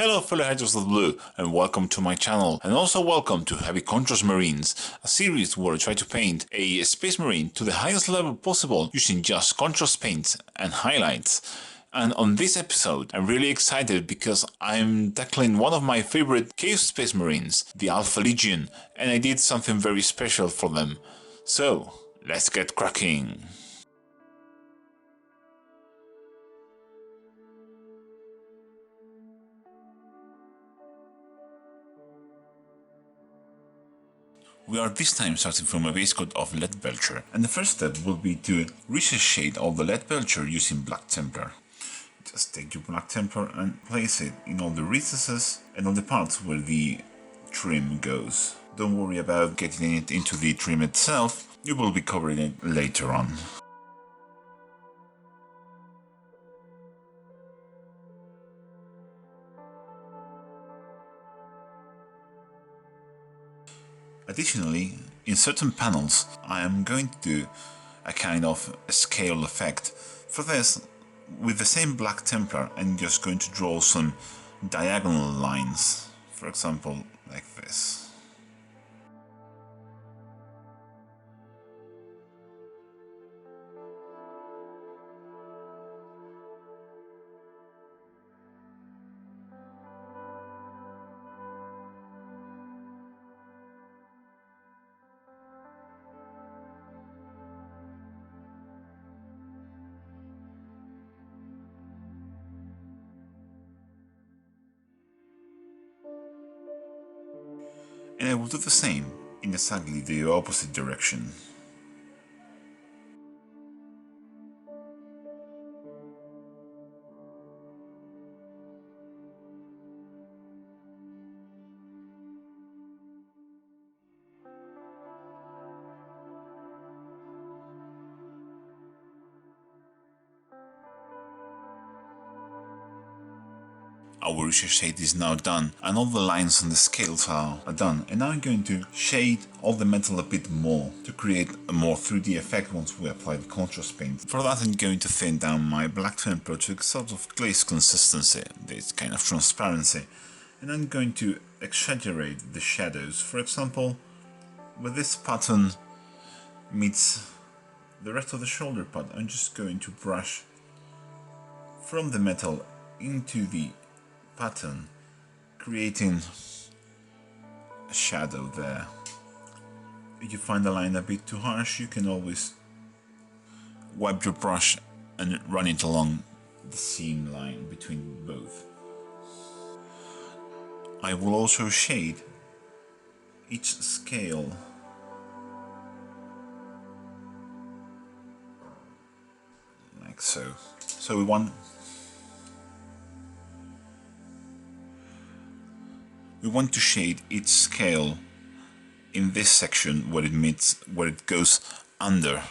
Hello fellow Hunters of Blue, and welcome to my channel, and also welcome to EAVY Contrast Marines, a series where I try to paint a space marine to the highest level possible using just contrast paints and highlights. And on this episode, I'm really excited because I'm tackling one of my favorite cave space marines, the Alpha Legion, and I did something very special for them. So, let's get cracking! We are this time starting from a base coat of lead belcher, and the first step will be to recess shade all the lead belcher using Black Templar. Just take your Black Templar and place it in all the recesses and on the parts where the trim goes. Don't worry about getting it into the trim itself, you will be covering it later on. Additionally, in certain panels, I am going to do a kind of a scale effect. For this, with the same Black Templar, I'm just going to draw some diagonal lines, for example, like this. And I will do the same in exactly the opposite direction. Our recess shade is now done, and all the lines on the scales are done, and now I'm going to shade all the metal a bit more to create a more 3D effect once we apply the contrast paint. For that I'm going to thin down my Black Templar to a sort of glaze consistency, this kind of transparency, and I'm going to exaggerate the shadows. For example, where this pattern meets the rest of the shoulder part, I'm just going to brush from the metal into the pattern, creating a shadow there. If you find the line a bit too harsh, you can always wipe your brush and run it along the seam line between both. I will also shade each scale like so. So we want to shade each scale in this section where it meets, where it goes under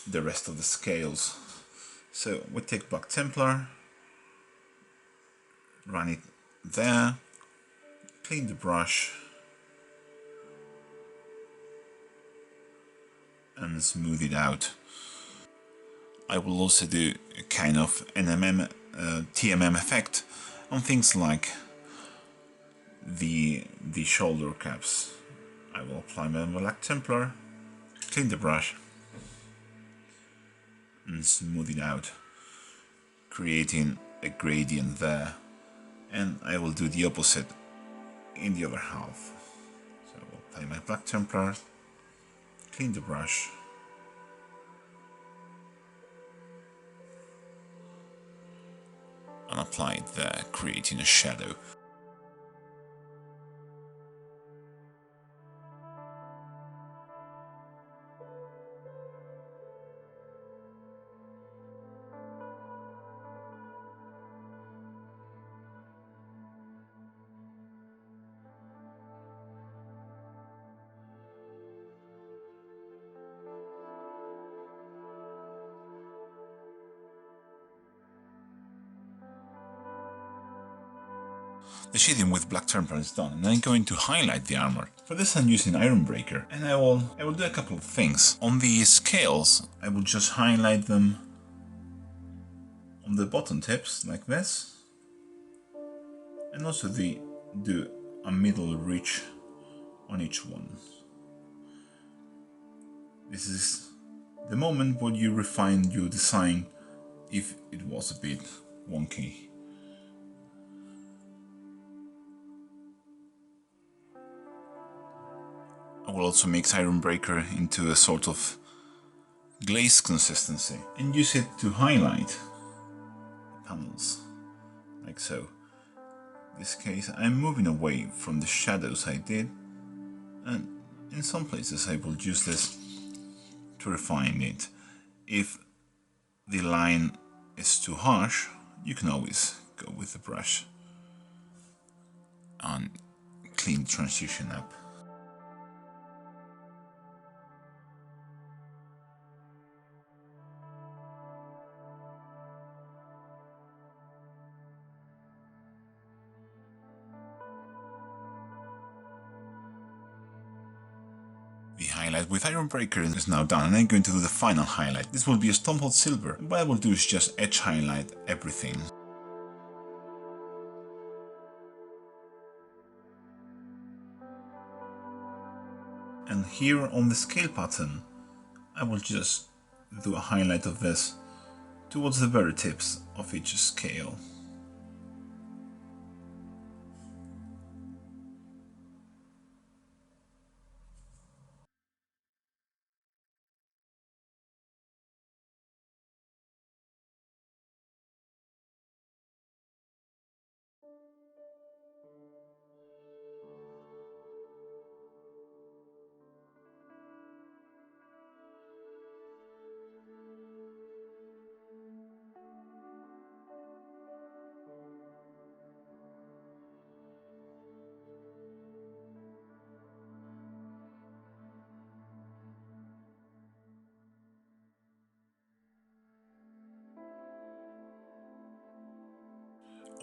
the rest of the scales. So we take Black Templar, run it there, clean the brush, and smooth it out. I will also do a kind of NMM, TMM effect on things like the shoulder caps. I will apply my Black Templar, clean the brush, and smooth it out, creating a gradient there. And I will do the opposite in the other half. So I will apply my Black Templar, clean the brush, and apply it there, creating a shadow. The shading with Black Templar is done, and I'm going to highlight the armor. For this I'm using Iron Breaker, and I will do a couple of things. On the scales, I will just highlight them on the bottom tips, like this, and also do a middle ridge on each one. This is the moment when you refine your design if it was a bit wonky. I will also mix Iron Breaker into a sort of glaze consistency and use it to highlight the panels, like so. In this case, I'm moving away from the shadows I did, and in some places I will use this to refine it. If the line is too harsh, you can always go with the brush and clean the transition up. The highlight with Iron Breaker is now done, and I'm going to do the final highlight. This will be a Untitled Silver. What I will do is just edge highlight everything. And here on the scale pattern, I will just do a highlight of this towards the very tips of each scale.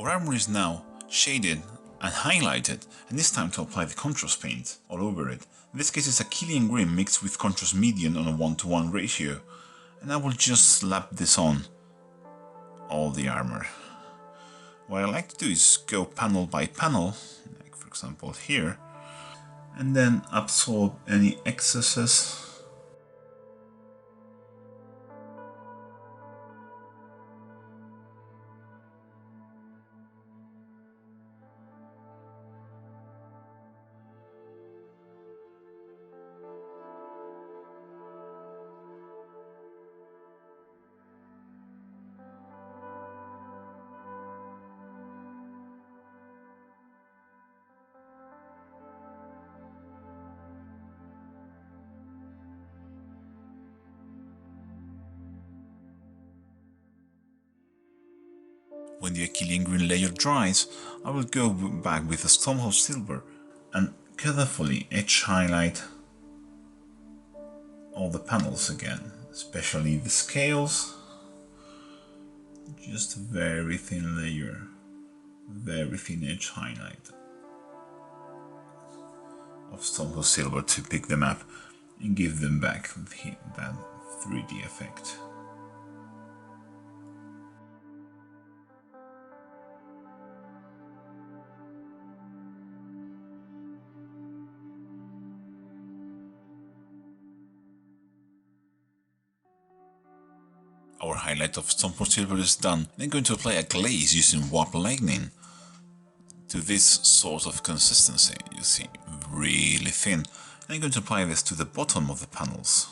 Our armor is now shaded and highlighted, and it's time to apply the contrast paint all over it. In this case it's a Killian Green mixed with contrast medium on a 1:1 ratio, and I will just slap this on all the armor. What I like to do is go panel by panel, like for example here, and then absorb any excesses. When the Killian Green layer dries, I will go back with a Untitled Silver and carefully edge highlight all the panels again, especially the scales. Just a very thin layer, very thin edge highlight of Untitled Silver to pick them up and give them back that 3D effect. Our highlight of Untitled Silver is done. I'm going to apply a glaze using Warp Lightning to this sort of consistency. You see, really thin. I'm going to apply this to the bottom of the panels.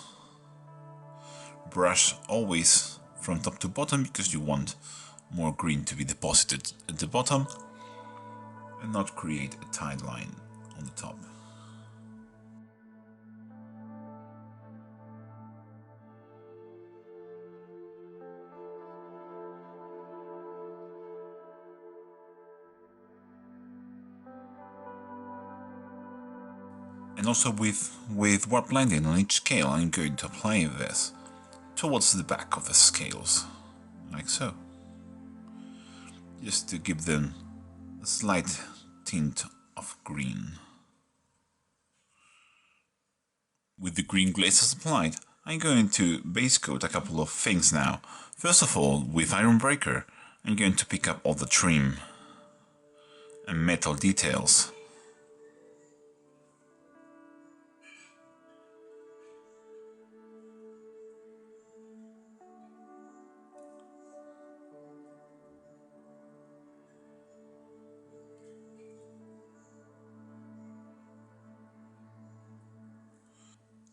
Brush always from top to bottom because you want more green to be deposited at the bottom and not create a tight line on the top. And also with Warp Blending on each scale, I'm going to apply this towards the back of the scales, like so. Just to give them a slight tint of green. With the green glazes applied, I'm going to base coat a couple of things now. First of all, with Iron Breaker, I'm going to pick up all the trim and metal details.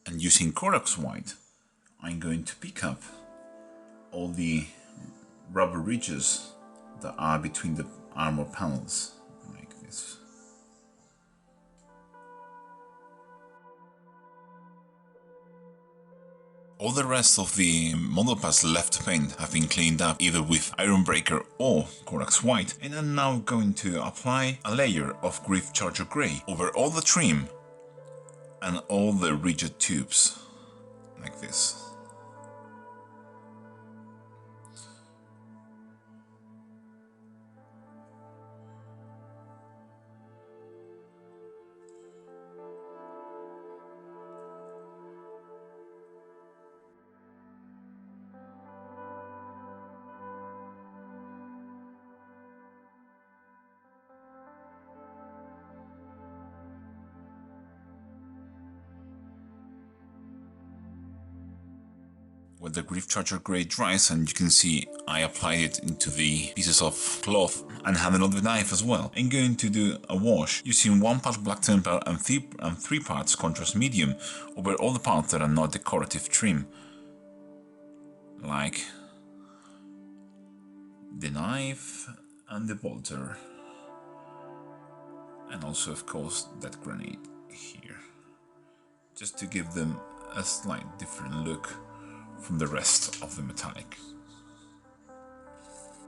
And using Corax White, I'm going to pick up all the rubber ridges that are between the armor panels, like this. All the rest of the model pads left to paint have been cleaned up either with Iron Breaker or Corax White, and I'm now going to apply a layer of Griff Charger Grey over all the trim and all the rigid tubes, like this. When the Griff Charger Grey dries, and you can see I applied it into the pieces of cloth and handled the knife as well. I'm going to do a wash using 1 part Black Templar and 3 parts Contrast Medium over all the parts that are not decorative trim, like the knife and the bolter, and also of course that grenade here, just to give them a slight different look from the rest of the metallic.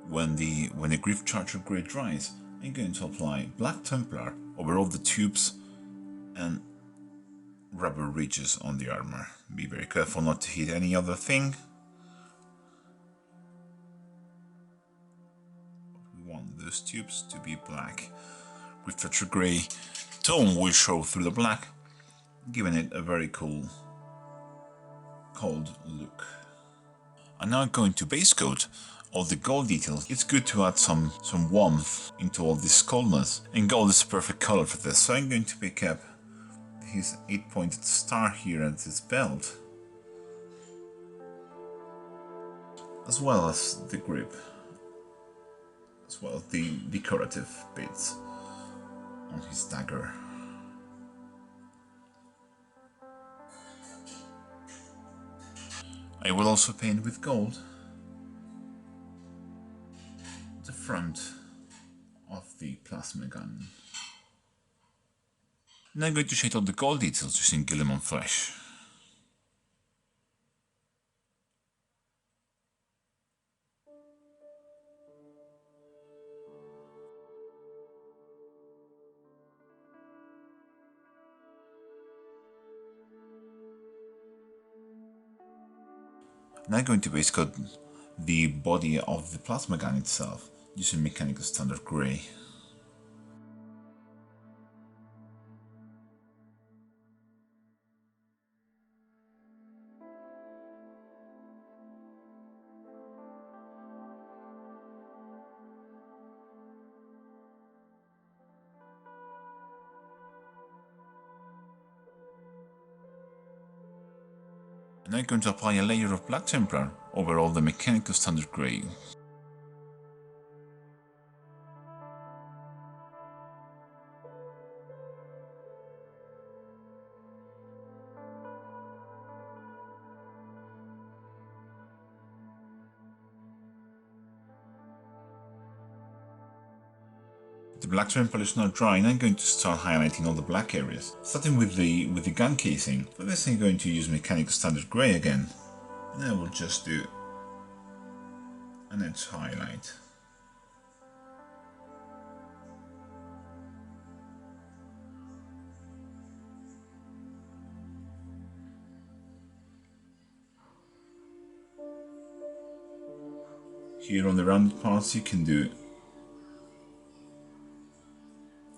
When the Griff Charger Grey dries, I'm going to apply Black Templar over all the tubes and rubber ridges on the armor. Be very careful not to hit any other thing. We want those tubes to be black. Griff Charger Grey tone will show through the black, giving it a very cool cold look. I'm now going to base coat all the gold details. It's good to add some warmth into all this coldness, and gold is a perfect color for this, so I'm going to pick up his 8-pointed star here at his belt, as well as the grip, as well as the decorative bits on his dagger. I will also paint with gold the front of the plasma gun. And I'm going to shade out the gold details using Guilliman Flesh. And I'm going to base coat the body of the plasma gun itself using Mechanical Standard Grey. And I'm going to apply a layer of Black Templar over all the Mechanical Standard Grey. The Black Templar is now dry, and I'm going to start highlighting all the black areas, starting with the gun casing. For this I'm going to use Mechanical Standard Grey again, and I will just do an edge highlight. Here on the rounded parts you can do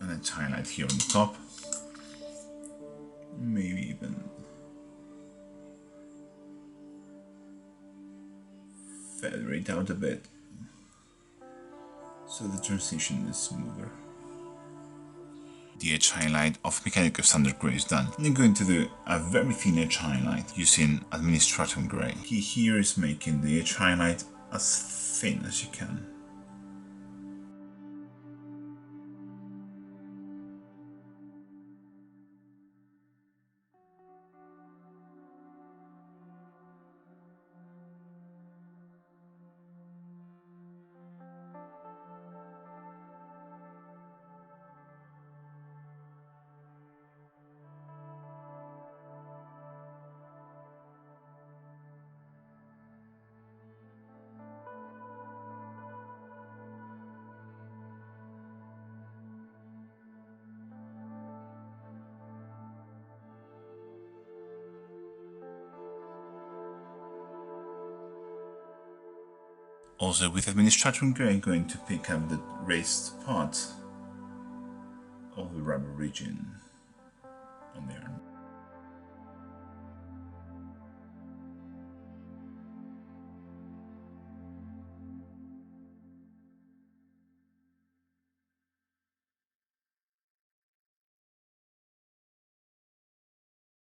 an edge highlight here on the top, maybe even feather it out a bit so the transition is smoother. the edge highlight of Mechanical Standard Grey is done. And I'm going to do a very thin edge highlight using Administratum Grey. Key here is making the edge highlight as thin as you can. Also with Administratum Grey, I'm going to pick up the raised part of the rubber region on the arm.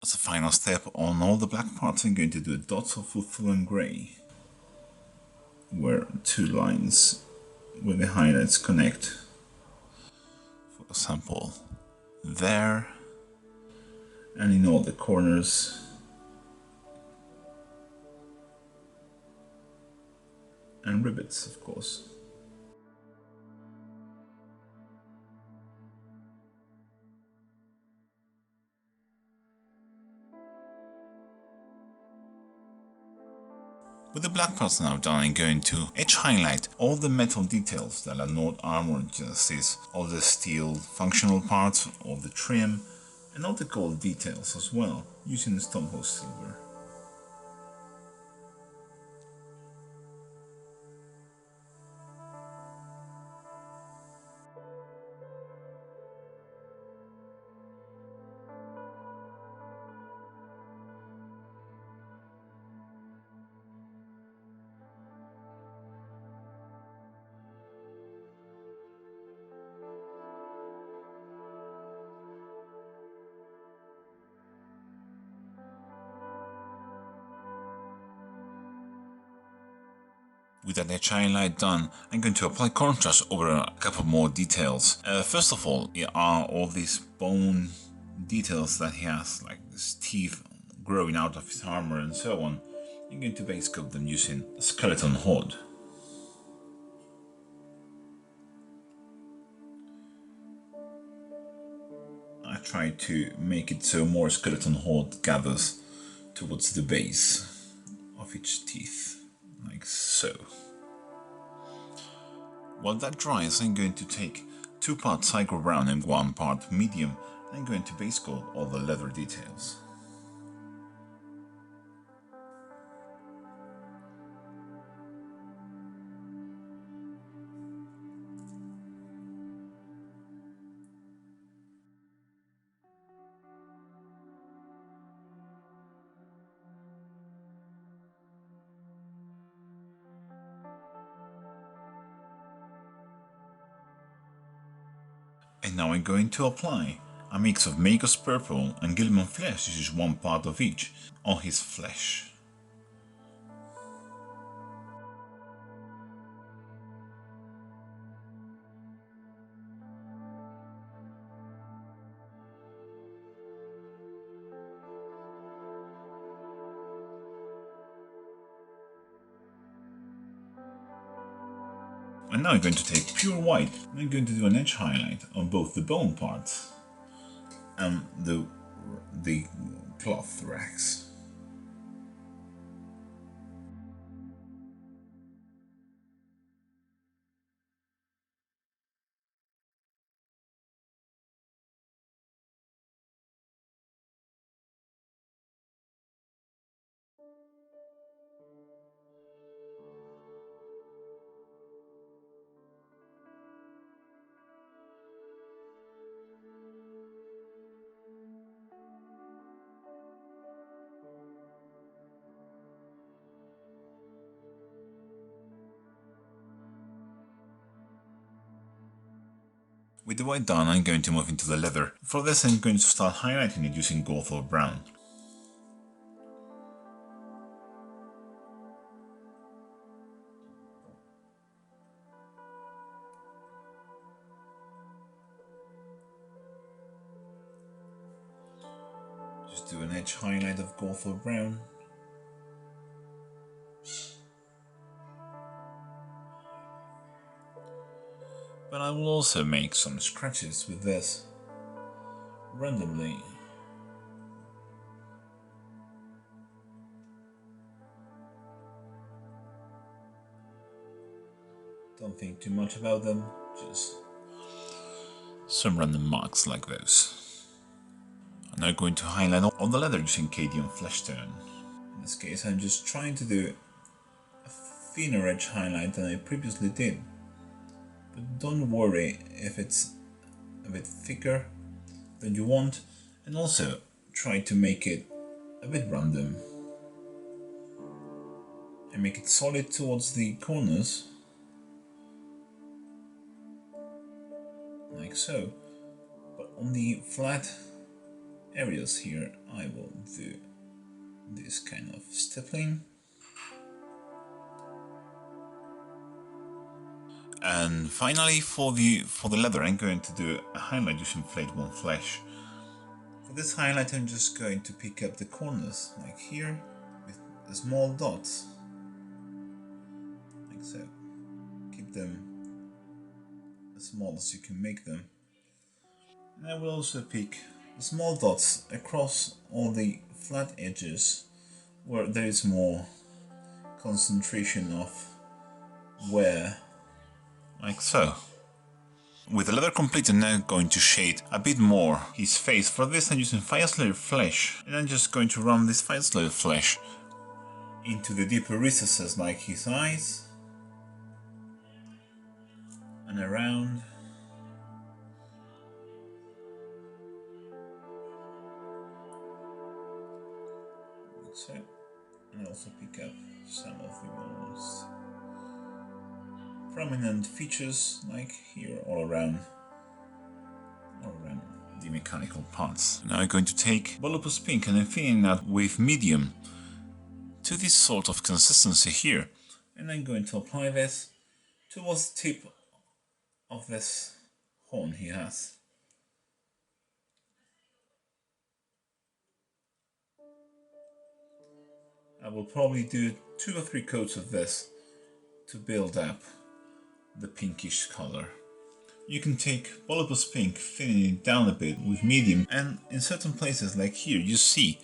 As a final step, on all the black parts I'm going to do dots of Fulham Grey, where two lines with the highlights connect. For example, there, and in all the corners, and rivets, of course. With the black parts now done, I'm going to edge highlight all the metal details that are not armor, just this, all the steel functional parts, all the trim, and all the gold details as well, using the Stonehouse silver. With that edge highlight done, I'm going to apply contrast over a couple more details. First of all, are all these bone details that he has, like his teeth growing out of his armor and so on. I'm going to base coat them using a skeleton horde. I try to make it so more skeleton horde gathers towards the base of each teeth. Like so. While that dries, I'm going to take 2 parts Psycho Brown and 1 part medium. I'm going to base coat all the leather details. And now I'm going to apply a mix of Magus Purple and Gilman Flesh, this is 1 part of each, on his flesh. And now I'm going to take pure white and I'm going to do an edge highlight on both the bone parts and the cloth racks. With the white done, I'm going to move into the leather. For this, I'm going to start highlighting it using gold or brown. Just do an edge highlight of gold or brown. But I will also make some scratches with this randomly. Don't think too much about them, just some random marks like those. I'm now going to highlight all the leather using Cadian Flesh Tone. In this case, I'm just trying to do a thinner edge highlight than I previously did. But don't worry if it's a bit thicker than you want, and also try to make it a bit random and make it solid towards the corners, like so. But on the flat areas here, I will do this kind of stippling. And finally, for the leather, I'm going to do a highlight using Flayed One Flesh. For this highlight, I'm just going to pick up the corners, like here, with the small dots, like so. Keep them as small as you can make them. And I will also pick the small dots across all the flat edges, where there is more concentration of wear, like so. With the leather complete, I'm now going to shade a bit more his face. For this, I'm using Fire Slayer Flesh, and I'm just going to run this Fire Slayer Flesh into the deeper recesses, like his eyes, and around. Like so. And also pick up some of the most prominent features, like here, all around the mechanical parts. Now I'm going to take Volupus Pink and I'm filling that with medium to this sort of consistency here, and I'm going to apply this towards the tip of this horn he has. I will probably do 2 or 3 coats of this to build up the pinkish color. You can take Volupus Pink, thinning it down a bit with medium, and in certain places like here you see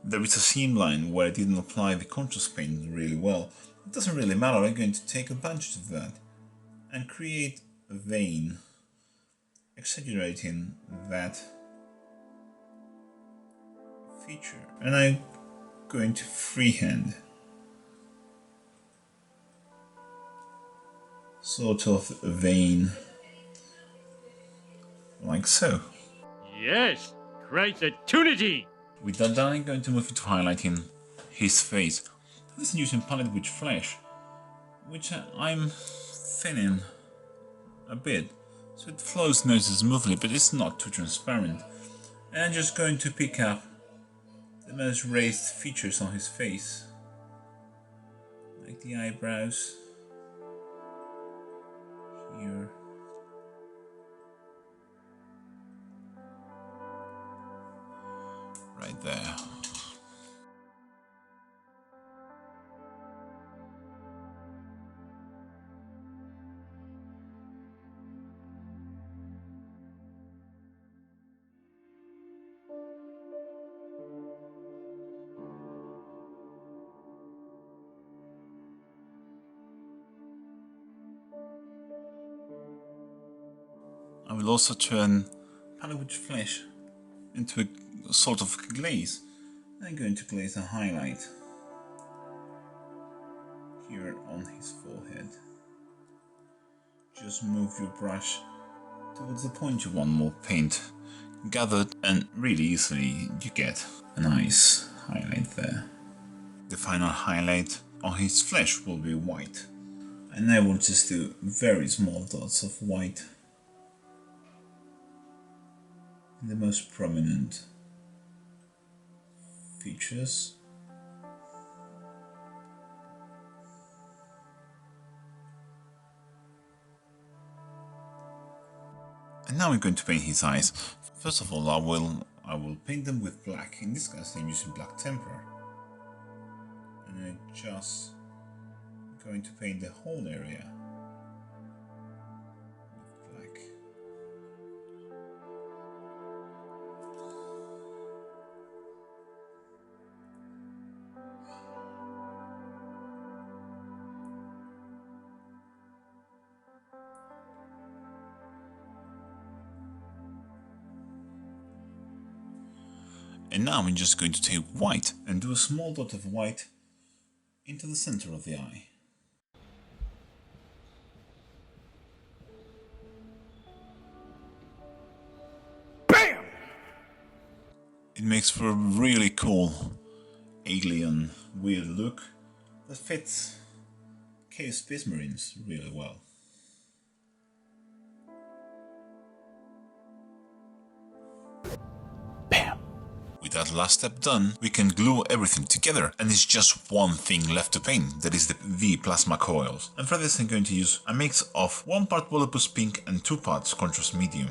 there is a seam line where I didn't apply the contrast paint really well. It doesn't really matter, I'm going to take advantage of that and create a vein, exaggerating that feature. And I'm going to freehand, sort of a vein, like so. Yes, great opportunity! With that done, I'm going to move into highlighting his face. This is using Palette Witch Flesh, which I'm thinning a bit, so it flows nice and smoothly, but it's not too transparent. And I'm just going to pick up the most raised features on his face, like the eyebrows here. Right there. I will also turn Palette Witch Flesh into a sort of glaze. I'm going to glaze a highlight here on his forehead. Just move your brush towards the point you want more paint gathered, and really easily you get a nice highlight there. The final highlight on his flesh will be white, and I will just do very small dots of white the most prominent features. And now we're going to paint his eyes. First of all, I will paint them with black. In this case, I'm using black temper. And I'm just going to paint the whole area with black. And now I'm just going to take white and do a small dot of white into the center of the eye. BAM! It makes for a really cool alien weird look that fits Chaos Space Marines really well. With that last step done, we can glue everything together, and it's just one thing left to paint, that is the EAVY plasma coils. And for this I'm going to use a mix of 1 part Volupus pink and 2 parts contrast medium.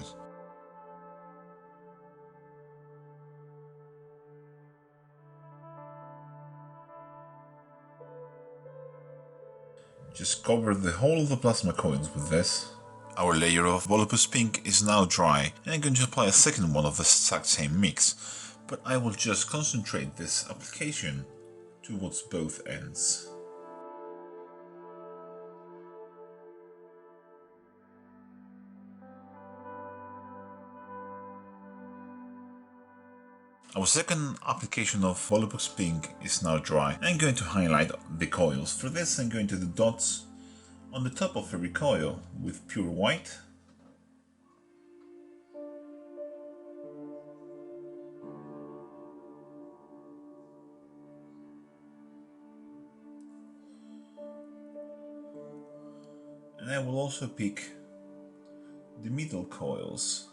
Just cover the whole of the plasma coils with this. Our layer of Volupus pink is now dry, and I'm going to apply a second one of the exact same mix. But I will just concentrate this application towards both ends. Our second application of Volupus pink is now dry. I'm going to highlight the coils. For this I'm going to do dots on the top of every coil with pure white. And I will also pick the middle coils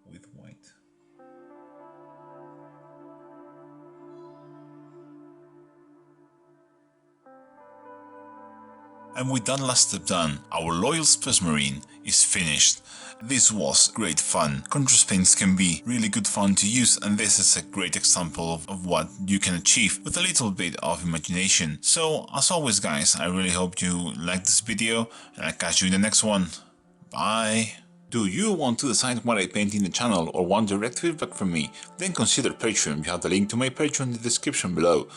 with white. And with that last step done, our loyal Space Marine is finished. This was great fun. Contrast paints can be really good fun to use, and this is a great example of what you can achieve with a little bit of imagination. So as always guys, I really hope you liked this video, and I'll catch you in the next one. Bye! Do you want to decide what I paint in the channel or want direct feedback from me? Then consider Patreon. You have the link to my Patreon in the description below.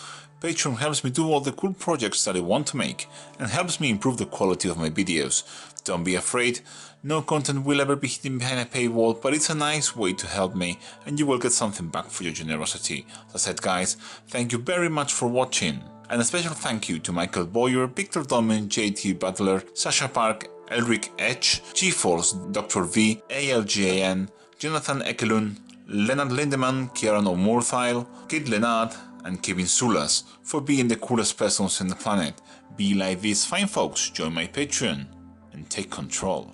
Patreon helps me do all the cool projects that I want to make and helps me improve the quality of my videos. Don't be afraid, no content will ever be hidden behind a paywall, but it's a nice way to help me and you will get something back for your generosity. As I said guys, thank you very much for watching. And a special thank you to Michael Boyer, Victor Domin, JT Butler, Sasha Park, Elric H, GeForce, Dr. V, ALGAN, Jonathan Ekelund, Leonard Lindemann, Kieran O'Morthile, Kid Leonard, and Kevin Sulas for being the coolest persons on the planet. Be like these fine folks, join my Patreon, and take control.